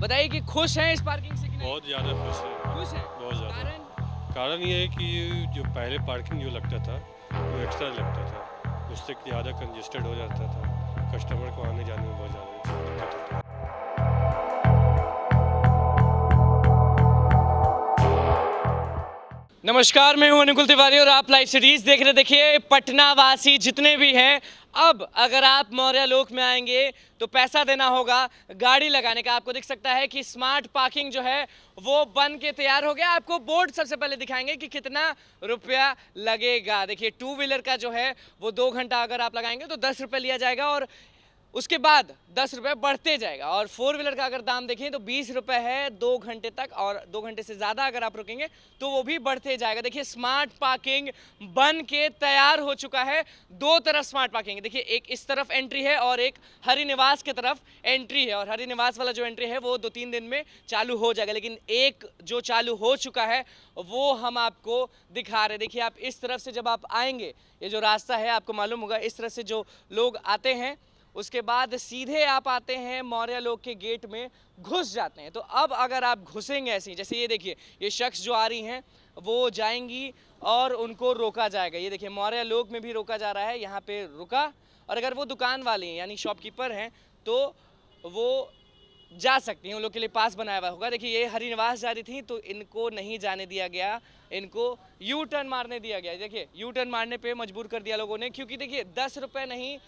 बताइए कि खुश हैं इस पार्किंग से कि नहीं? बहुत ज़्यादा खुश है। खुश हैं। बहुत ज़्यादा। कारण कारण ये है कि जो पहले पार्किंग जो लगता था वो एक्स्ट्रा लगता था, उससे ज़्यादा कंजेस्टेड हो जाता था, कस्टमर को आने जाने में बहुत ज़्यादा दिक्कत होती है। नमस्कार, मैं हूं अनुकुल तिवारी और आप लाइव सीरीज देख रहे। देखिए, पटना वासी जितने भी हैं, अब अगर आप मौर्य लोक में आएंगे तो पैसा देना होगा गाड़ी लगाने का। आपको दिख सकता है कि स्मार्ट पार्किंग जो है वो बन के तैयार हो गया। आपको बोर्ड सबसे पहले दिखाएंगे कि कितना रुपया लगेगा। देखिए, 2 व्हीलर का जो है वो 2 घंटा अगर आप लगाएंगे तो 10 रुपये लिया जाएगा और उसके बाद 10 रुपये बढ़ते जाएगा। और 4 व्हीलर का अगर दाम देखें तो 20 रुपये है 2 घंटे तक, और 2 घंटे से ज़्यादा अगर आप रुकेंगे तो वो भी बढ़ते जाएगा। देखिए, स्मार्ट पार्किंग बन के तैयार हो चुका है। 2 तरफ स्मार्ट पार्किंग, देखिए एक इस तरफ एंट्री है और एक हरि निवास की तरफ एंट्री है। और हरि निवास वाला जो एंट्री है वो 2-3 दिन में चालू हो जाएगा, लेकिन एक जो चालू हो चुका है वो हम आपको दिखा रहे। देखिए, आप इस तरफ से जब आप आएंगे, ये जो रास्ता है आपको मालूम होगा, इस तरफ से जो लोग आते हैं उसके बाद सीधे आप आते हैं मौर्य लोक के गेट में घुस जाते हैं। तो अब अगर आप घुसेंगे ऐसे ही, जैसे ये देखिए, ये शख्स जो आ रही हैं वो जाएंगी और उनको रोका जाएगा। ये देखिए, मौर्य लोक में भी रोका जा रहा है, यहाँ पे रुका। और अगर वो दुकान वाली हैं यानी शॉपकीपर हैं तो वो जा सकती हैं, उन लोग के लिए पास बनाया हुआ होगा। देखिए, ये हरि निवास जा रही थी तो इनको नहीं जाने दिया गया, इनको यू टर्न मारने दिया गया। देखिए, यू टर्न मारने पे मजबूर कर दिया लोगों ने, क्योंकि देखिए 10 रुपये नहीं,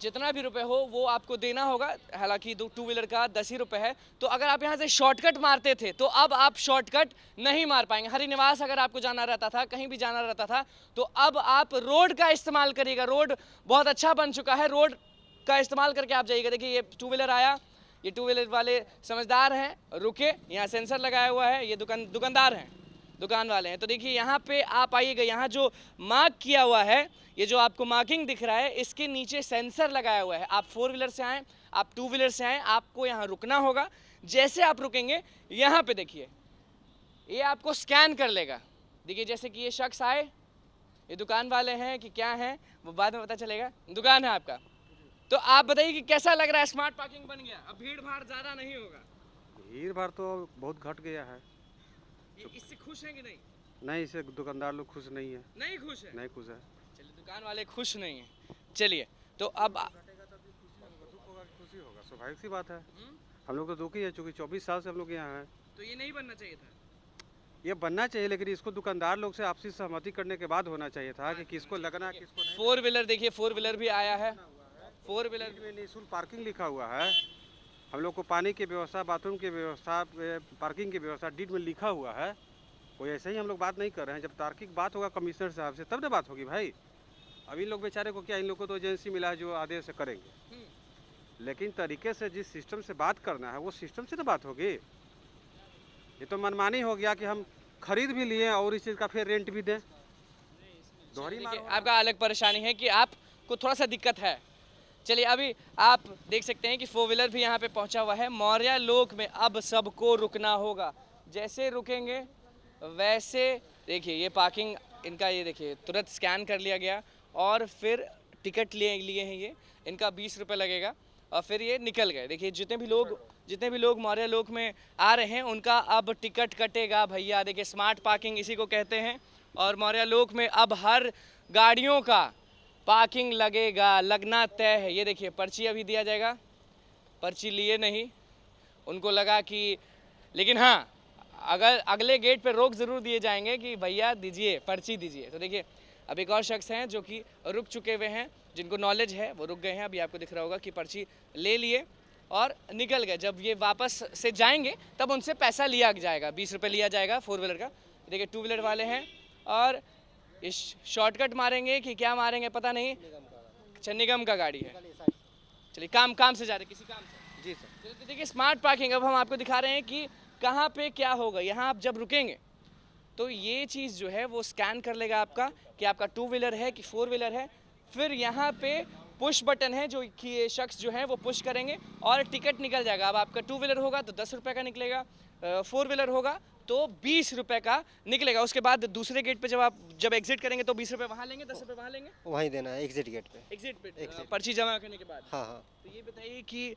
जितना भी रुपए हो वो आपको देना होगा। हालांकि 2 व्हीलर का 10 ही रुपये है। तो अगर आप यहाँ से शॉर्टकट मारते थे तो अब आप शॉर्टकट नहीं मार पाएंगे। हरि निवास अगर आपको जाना रहता था, कहीं भी जाना रहता था, तो अब आप रोड का इस्तेमाल करिएगा। रोड बहुत अच्छा बन चुका है, रोड का इस्तेमाल करके आप जाइएगा। देखिए, ये 2 व्हीलर आया, ये 2 व्हीलर वाले समझदार हैं, रुके, यहाँ सेंसर लगाया हुआ है, ये दुकानदार हैं, दुकान वाले हैं। तो देखिए, यहाँ पे आप आइएगा, यहाँ जो मार्क किया हुआ है, ये जो आपको मार्किंग दिख रहा है, इसके नीचे सेंसर लगाया हुआ है। आप 4 व्हीलर से आएँ, आप 2 व्हीलर से आएँ, आपको यहाँ रुकना होगा। जैसे आप रुकेंगे, यहाँ पे देखिए, ये आपको स्कैन कर लेगा। देखिए, जैसे कि ये शख्स आए, ये दुकान वाले हैं कि क्या हैं वो बाद में पता चलेगा, दुकान है आपका। तो आप बताइए कि कैसा लग रहा है, स्मार्ट पार्किंग बन गया, अब भीड़ भाड़ ज़्यादा नहीं होगा? भीड़ भाड़ तो बहुत घट गया है। इससे खुश हैं कि नहीं? नहीं, इससे दुकानदार लोग खुश नहीं है। नहीं खुश है? नहीं खुश है। चलिए, दुकान वाले खुश नहीं हैं। चलिए, तो अब खुशी होगा, स्वाभाविक सी बात है। हम लोग तो दुखी है, चूँकि 24 साल से हम लोग यहाँ हैं। तो ये नहीं बनना चाहिए था। ये बनना चाहिए, लेकिन इसको दुकानदार लोग से आपसी सहमति करने के बाद होना चाहिए था कि किसको लगना है किसको नहीं। 4 व्हीलर देखिए, 4 व्हीलर भी आया है। 4 व्हीलर में निःशुल्क पार्किंग लिखा हुआ है। हम लोग को पानी की व्यवस्था, बाथरूम की व्यवस्था, पार्किंग की व्यवस्था डीड में लिखा हुआ है। कोई ऐसे ही हम लोग बात नहीं कर रहे हैं। जब तार्किक बात होगा कमिश्नर साहब से तब ना बात होगी भाई। अब इन लोग बेचारे को क्या, इन लोग को तो एजेंसी मिला है जो आदेश से करेंगे, लेकिन तरीके से जिस सिस्टम से बात करना है वो सिस्टम से तो बात होगी। ये तो मनमानी हो गया कि हम खरीद भी लिए और इस चीज़ का फिर रेंट भी दें। दोहरी आपका अलग परेशानी है कि आपको थोड़ा सा दिक्कत है। चलिए, अभी आप देख सकते हैं कि 4 व्हीलर भी यहाँ पे पहुँचा हुआ है। मौर्य लोक में अब सबको रुकना होगा। जैसे रुकेंगे वैसे देखिए, ये पार्किंग इनका, ये देखिए तुरंत स्कैन कर लिया गया और फिर टिकट लिए हैं। ये इनका 20 रुपये लगेगा और फिर ये निकल गए। देखिए, जितने भी लोग मौर्य लोक में आ रहे हैं उनका अब टिकट कटेगा भैया। देखिए, स्मार्ट पार्किंग इसी को कहते हैं। और मौर्य लोक में अब हर गाड़ियों का पार्किंग लगेगा, लगना तय है। ये देखिए, पर्ची अभी दिया जाएगा, पर्ची लिए नहीं, उनको लगा कि, लेकिन हाँ, अगर अगले गेट पे रोक ज़रूर दिए जाएंगे कि भैया दीजिए, पर्ची दीजिए। तो देखिए, अब एक और शख्स हैं जो कि रुक चुके हुए हैं, जिनको नॉलेज है वो रुक गए हैं। अभी आपको दिख रहा होगा कि पर्ची ले लिए और निकल गए। जब ये वापस से जाएंगे तब उनसे पैसा लिया जाएगा, 20 रुपये लिया जाएगा 4 व्हीलर का। देखिए, 2 व्हीलर वाले हैं और इस शॉर्टकट मारेंगे कि क्या मारेंगे पता नहीं। अच्छा, निगम का गाड़ी है। चलिए, काम से जा रहे, किसी काम से। जी सर। तो देखिए, स्मार्ट पार्किंग अब हम आपको दिखा रहे हैं कि कहाँ पे क्या होगा। यहाँ आप जब रुकेंगे तो ये चीज़ जो है वो स्कैन कर लेगा आपका कि आपका 2 व्हीलर है कि 4 व्हीलर है। फिर यहाँ पे पुश बटन है जो कि ये शख्स जो है वो पुश करेंगे और टिकट निकल जाएगा। अब आपका 2 व्हीलर होगा तो 10 रुपये का निकलेगा, 4 व्हीलर होगा तो 20 रुपये का निकलेगा। उसके बाद दूसरे गेट पे जब एग्जिट करेंगे तो 20 रुपये वहाँ लेंगे, 10 रुपये वहाँ लेंगे, वहीं देना है एग्जिट गेट पे। एग्जिट पे पर्ची जमा करने के बाद। हाँ हाँ, तो ये बताइए कि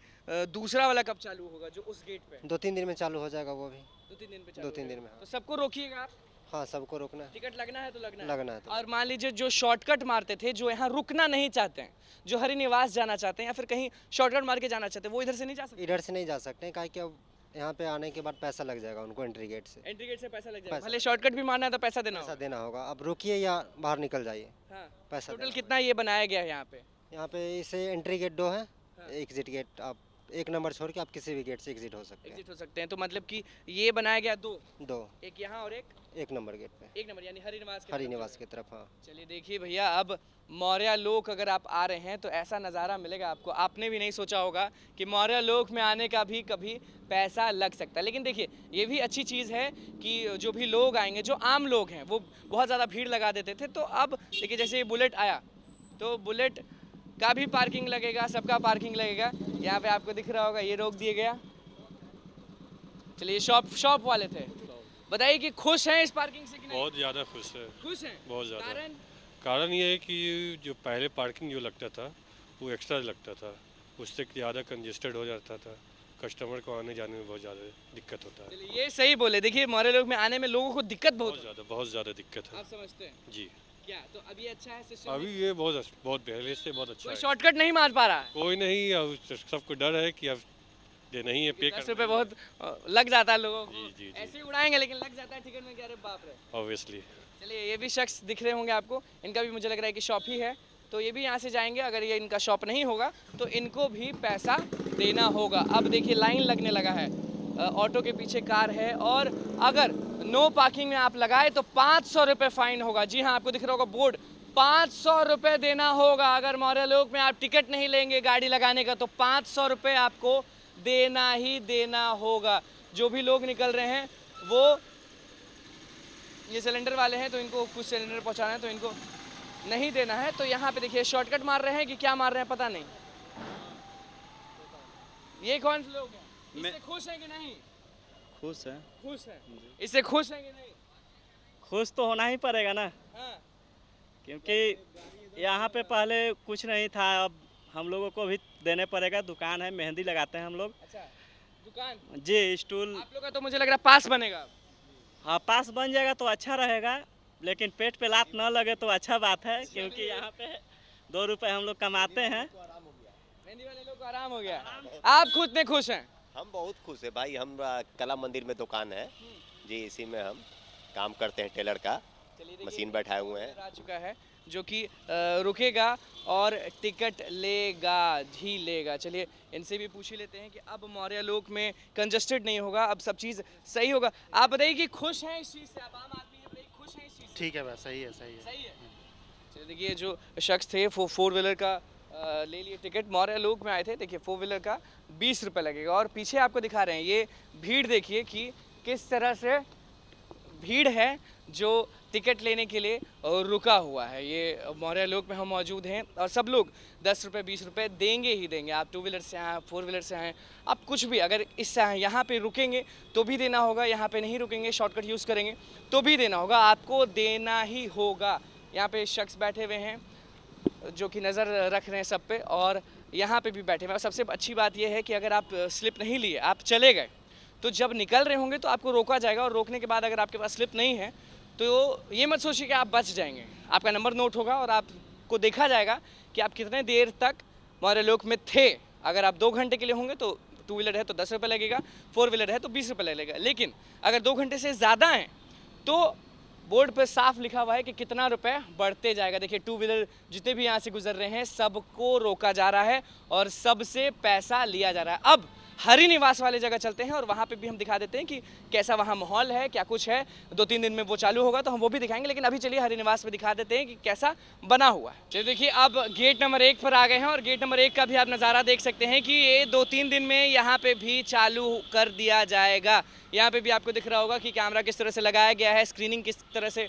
दूसरा वाला कब चालू होगा जो उस गेट पे? 2-3 दिन में चालू हो जाएगा वो भी। 2-3 दिन पे चालू 2-3 दिन में, होगा। तो सबको रोकिएगा आप, हाँ सबको रोकना है। टिकट लगना है तो लगना है। लगना है तो। और मान लीजिए जो शॉर्टकट मारते थे, जो यहाँ रुकना नहीं चाहते हैं, जो हरि निवास जाना चाहते हैं या फिर कहीं शॉर्टकट मार के जाना चाहते हैं, वो इधर से नहीं जा सकते? इधर से नहीं जा सकते हैं, काहे कि अब यहाँ पे आने के बाद पैसा लग जाएगा उनको एंट्री गेट से। एंट्री गेट से पैसा लग जाएगा, पैसा। भले शॉर्टकट भी मारना है तो पैसा देना पैसा होगा। देना होगा, अब रुकिए या बाहर निकल जाइए, हाँ। पैसा टोटल देना कितना ये बनाया गया है यहाँ पे? होगा। यहाँ पे इसे एंट्री गेट 2 है, हाँ। एग्जिट गेट आप 1 नंबर छोड़ के आप किसी भी गेट से एग्जिट हो सकते हैं। एग्जिट हो सकते हैं। तो मतलब कि ये बनाया गया 2, 2 एक यहाँ और एक 1 नंबर गेट पे, 1 नंबर, यानी हरि निवास के हरि तरफ निवास जो की है। तरफ। हाँ, चलिए देखिए भैया, अब मौर्य लोक अगर आप आ रहे हैं तो ऐसा नज़ारा मिलेगा आपको। आपने भी नहीं सोचा होगा कि मौर्य लोक में आने का भी कभी पैसा लग सकता है। लेकिन देखिए ये भी अच्छी चीज़ है कि जो भी लोग आएंगे, जो आम लोग हैं, वो बहुत ज़्यादा भीड़ लगा देते थे। तो अब देखिए जैसे ये बुलेट आया तो बुलेट का भी पार्किंग लगेगा, सबका पार्किंग लगेगा। यहाँ पे आपको दिख रहा होगा ये रोक दिया गया। चलिए शॉप वाले थे, बताइए कि खुश हैं इस पार्किंग से कि नहीं? बहुत ज़्यादा खुश है, खुश हैं। बहुत ज़्यादा। कारण कारण ये है कि जो पहले पार्किंग जो लगता था वो एक्स्ट्रा लगता था, उससे ज़्यादा कंजेस्टेड हो जाता था, कस्टमर को आने जाने में बहुत ज़्यादा दिक्कत होता है। चलिए ये सही बोले। देखिए मौर्य लोक में आने में लोगों को दिक्कत बहुत है। बहुत ज़्यादा दिक्कत है आप समझते हैं जी। क्या? तो अभी अच्छा है सिस्टम? अभी ये बहुत पहले से बहुत अच्छा कोई है। शॉर्टकट नहीं मार पा रहा है। कोई नहीं, अब सबको डर है कि अब देना ही है, पे 10 करना रुपये ही बहुत लग जाता है लोगों को। जी, जी, जी। ऐसे ही उड़ाएंगे लेकिन लग जाता है टिकट में। क्या रे बाप रे। है ऑब्वियसली। चलिए ये भी शख्स दिख रहे होंगे आपको, इनका भी मुझे लग रहा है कि शॉप ही है। तो ये भी यहाँ से जाएंगे, अगर ये इनका शॉप नहीं होगा तो इनको भी पैसा देना होगा। अब देखिए लाइन लगने लगा है, ऑटो के पीछे कार है और अगर नो पार्किंग में आप लगाए तो 500 रुपये फ़ाइन होगा। जी हाँ, आपको दिख रहा होगा बोर्ड, 500 रुपये देना होगा। अगर मौर्य लोक में आप टिकट नहीं लेंगे गाड़ी लगाने का तो 500 रुपये आपको देना ही देना होगा। जो भी लोग निकल रहे हैं वो ये सिलेंडर वाले हैं तो इनको कुछ सिलेंडर पहुंचाना है तो इनको नहीं देना है। तो यहाँ पे देखिए शॉर्टकट मार रहे हैं कि क्या मार रहे हैं पता नहीं। ये कौन से लोग हैं? इससे खुश हैं कि नहीं? खुश है। खुश हैं। इससे खुश हैं कि नहीं? खुश तो होना ही पड़ेगा ना, हाँ। क्योंकि यहाँ पे पहले कुछ नहीं था, अब हम लोगों को भी देने पड़ेगा। दुकान है, मेहंदी लगाते हैं हम लोग। अच्छा, दुकान जी, स्टूल। आप लोग का तो मुझे लग रहा है पास बनेगा। हाँ, पास बन जाएगा तो अच्छा रहेगा, लेकिन पेट पे लात न लगे तो अच्छा बात है, क्योंकि यहाँ पे 2 रुपए हम लोग कमाते हैं। मेहंदी वाले लोग को आराम हो गया। आप खुद में खुश हैं? हम बहुत खुश है भाई। हम कला मंदिर में दुकान है जी, इसी में हम काम करते हैं, टेलर का मशीन बैठाए हुए हैं। आ चुका है जो कि रुकेगा और टिकट लेगा ही लेगा। चलिए इनसे भी पूछ ही लेते हैं कि अब मौर्य लोक में कंजस्टेड नहीं होगा, अब सब चीज़ सही होगा। आप बताइए कि खुश हैं इस चीज़ से? आप आम आदमी हैं, बताइए खुश हैं इस चीज़ से? ठीक है भाई, सही है, सही है। सही है। चलिए देखिए जो शख्स थे वो 4 व्हीलर का ले लिए टिकट, मौर्य लोक में आए थे। देखिए 4 व्हीलर का 20 रुपये लगेगा और पीछे आपको दिखा रहे हैं ये भीड़, देखिए कि किस तरह से भीड़ है जो टिकट लेने के लिए रुका हुआ है। ये मौर्य लोक में हम मौजूद हैं और सब लोग 10 रुपये 20 रुपये देंगे ही देंगे। आप 2 व्हीलर से आएँ, 4 व्हीलर से आएँ, आप कुछ भी अगर इससे आएँ, यहाँ पे रुकेंगे तो भी देना होगा, यहाँ पे नहीं रुकेंगे शॉर्टकट यूज़ करेंगे तो भी देना होगा, आपको देना ही होगा। यहाँ पे शख्स बैठे हुए हैं जो कि नज़र रख रहे हैं सब पे और यहाँ पे भी बैठे हुए हैं। और सबसे अच्छी बात यह है कि अगर आप स्लिप नहीं लिए, आप चले गए, तो जब निकल रहे होंगे तो आपको रोका जाएगा और रोकने के बाद अगर आपके पास स्लिप नहीं है तो ये मत सोचिए कि आप बच जाएंगे। आपका नंबर नोट होगा और आपको देखा जाएगा कि आप कितने देर तक मौर्य लोक में थे। अगर आप 2 घंटे के लिए होंगे तो 2 व्हीलर है तो 10 रुपये लगेगा, 4 व्हीलर है तो 20 रुपये लगेगा। लेकिन अगर 2 घंटे से ज़्यादा हैं तो बोर्ड पर साफ लिखा हुआ है कि कितना रुपए बढ़ते जाएगा। देखिए 2 व्हीलर जितने भी यहाँ से गुजर रहे हैं सबको रोका जा रहा है और सबसे पैसा लिया जा रहा है। अब हरि निवास वाले जगह चलते हैं और वहाँ पे भी हम दिखा देते हैं कि कैसा वहाँ माहौल है, क्या कुछ है। 2-3 दिन में वो चालू होगा तो हम वो भी दिखाएंगे, लेकिन अभी चलिए हरि निवास में दिखा देते हैं कि कैसा बना हुआ है। चलिए देखिए अब गेट नंबर 1 पर आ गए हैं और गेट नंबर 1 का भी आप नज़ारा देख सकते हैं कि ये 2-3 दिन में यहाँ पे भी चालू कर दिया जाएगा। यहाँ पे भी आपको दिख रहा होगा कि कैमरा किस तरह से लगाया गया है, स्क्रीनिंग किस तरह से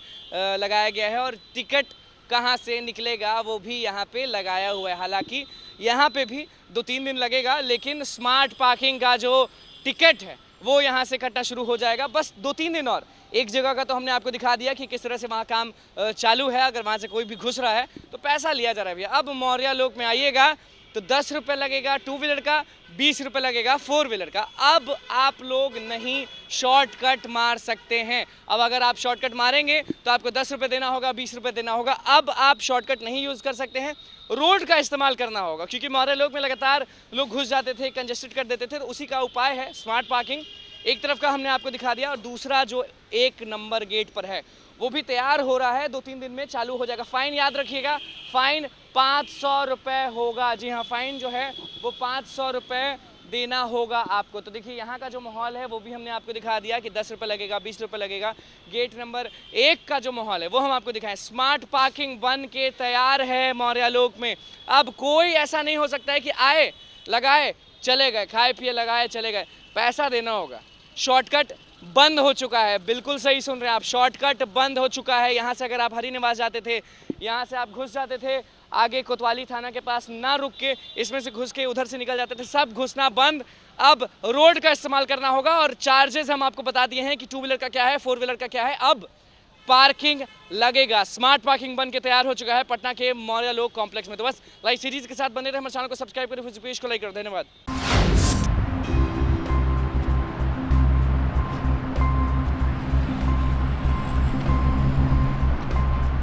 लगाया गया है और टिकट कहाँ से निकलेगा वो भी यहाँ पे लगाया हुआ है। हालांकि यहाँ पे भी 2-3 दिन लगेगा, लेकिन स्मार्ट पार्किंग का जो टिकट है वो यहाँ से कटना शुरू हो जाएगा। बस 2-3 दिन और। एक जगह का तो हमने आपको दिखा दिया कि किस तरह से वहाँ काम चालू है। अगर वहाँ से कोई भी घुस रहा है तो पैसा लिया जा रहा है भैया। अब मौर्या लोक में आइएगा तो 10 रुपये लगेगा 2 व्हीलर का, 20 रुपये लगेगा 4 व्हीलर का। अब आप लोग नहीं शॉर्टकट मार सकते हैं। अब अगर आप शॉर्टकट मारेंगे तो आपको 10 रुपये देना होगा, 20 रुपये देना होगा। अब आप शॉर्टकट नहीं यूज़ कर सकते हैं, रोड का इस्तेमाल करना होगा, क्योंकि मौर्या लोक में लगातार लोग घुस जाते थे, कंजेस्टेड कर देते थे। तो उसी का उपाय है स्मार्ट पार्किंग। एक तरफ का हमने आपको दिखा दिया, और दूसरा जो 1 नंबर गेट पर है वो भी तैयार हो रहा है। 2-3 दिन में चालू हो जाएगा। फ़ाइन याद रखिएगा, फ़ाइन 500 रुपये होगा। जी हाँ, फ़ाइन जो है वो 500 रुपये देना होगा आपको। तो देखिए यहाँ का जो माहौल है वो भी हमने आपको दिखा दिया कि 10 रुपये लगेगा, 20 रुपये लगेगा। गेट नंबर 1 का जो माहौल है वो हम आपको दिखाएं। स्मार्ट पार्किंग बन के तैयार है मौर्या लोक में। अब कोई ऐसा नहीं हो सकता है कि आए, लगाए, चले गए, खाए पिए, लगाए, चले गए। पैसा देना होगा। शॉर्टकट बंद हो चुका है। बिल्कुल सही सुन रहे हैं आप, शॉर्टकट बंद हो चुका है। यहाँ से अगर आप हरी निवास जाते थे, यहाँ से आप घुस जाते थे, आगे कोतवाली थाना के पास ना रुक के इसमें से घुस के उधर से निकल जाते थे, सब घुसना बंद। अब रोड का इस्तेमाल करना होगा। और चार्जेस हम आपको बता दिए हैं कि 2 व्हीलर का क्या है, 4 व्हीलर का क्या है। अब पार्किंग लगेगा। स्मार्ट पार्किंग बन के तैयार हो चुका है पटना के मौर्या लोक कॉम्प्लेक्स में। तो बस लाइव सीरीज के साथ बने रहे, हमारे चैनल को सब्सक्राइब करें, फिर पेज को लाइक करो। धन्यवाद।